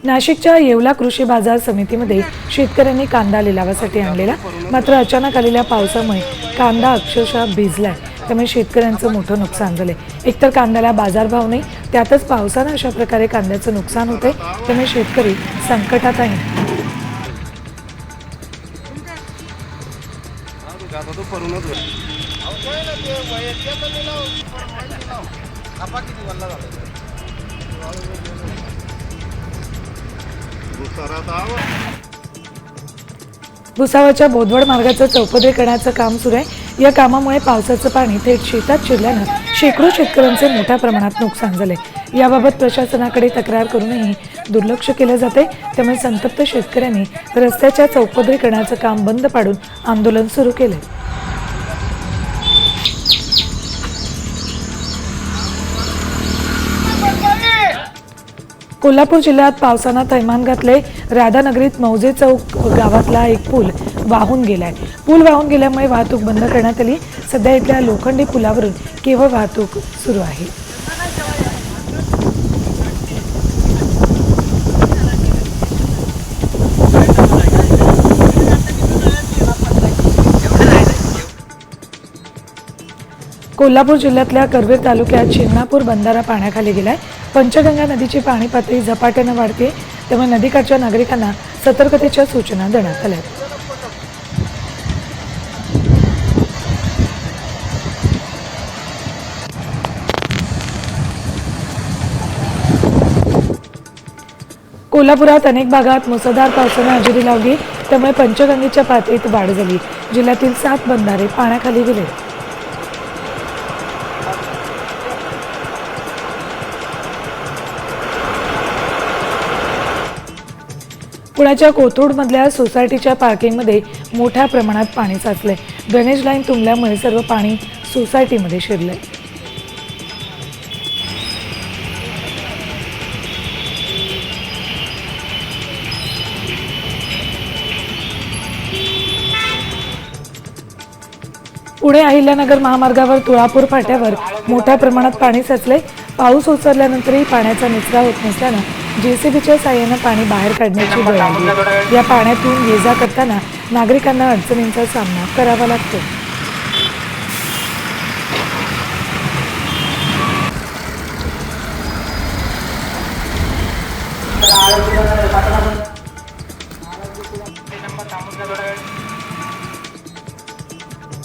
नाशिकच्या येवला कृषी बाजार समितीमध्ये शेतकऱ्यांनी कांदा लिलावासाठी आणलेला, मात्र अचानक आलेल्या पावसामुळे कांदा अक्षरशः भिजलाय। त्यामुळे शेतकऱ्यांचं मोठं नुकसान झाले। एकतर कांद्याला बाजारभाव नाही, त्यातच पावसाने अशा प्रकारे कांद्याचं नुकसान होते, त्यामुळे शेतकरी संकटात आहे। भुसावळच्या बोदवड मार्गाचं चौपदरीकरणाचं काम सुरू आहे। या कामामुळे पावसाचं पाणी थेट शेतात शिरल्यानं शेकडो शेतकऱ्यांचे मोठ्या प्रमाणात नुकसान झाले। याबाबत प्रशासनाकडे तक्रार करूनही दुर्लक्ष केलं जाते, त्यामुळे संतप्त शेतकऱ्यांनी रस्त्याच्या चौपदरीकरणाचं काम बंद पाडून आंदोलन सुरू केले। कोल्हापूर जिल्ह्यात पावसानं थैमान घातले। राधानगरीत मौजे चौक गावातला एक पूल वाहून गेलाय। पूल वाहून गेल्यामुळे वाहतूक बंद करण्यात आली। सध्या इथल्या लोखंडी पुलावरून केवळ वाहतूक सुरू आहे। कोल्हापूर जिल्ह्यातल्या करवीर तालुक्यात शिंगणापूर बंधारा पाण्याखाली गेलाय। पंचगंगा नदीची पाणी पातळी झपाट्याने वाढते, त्यामुळे नदीकाठच्या नागरिकांना सतर्कतेच्या सूचना देण्यात आल्या। कोल्हापुरात अनेक भागात मुसळधार पावसाने हजेरी लावली, त्यामुळे पंचगंगेच्या पातळीत वाढ झाली। जिल्ह्यातील 7 बंधारे पाण्याखाली गेले। पुण्याच्या कोथरूडमधल्या सोसायटीच्या पार्किंगमध्ये मोठ्या प्रमाणात पाणी साचले। ड्रेनेज लाईन तुंबल्यामुळे सर्व पाणी सोसायटीमध्ये शिरले। पुणे अहिल्यानगर महामार्गावर तुळापूर फाट्यावर मोठ्या प्रमाणात पाणी साचले। पाऊस ओसरल्यानंतरही पाण्याचा निचरा होत नसल्यानं जेसीबीच्या साहाय्याने पाणी बाहेर काढण्याची वेळ आली। या पाण्यातून ये जा करताना नागरिकांना अडचणींचा सामना करावा लागतो।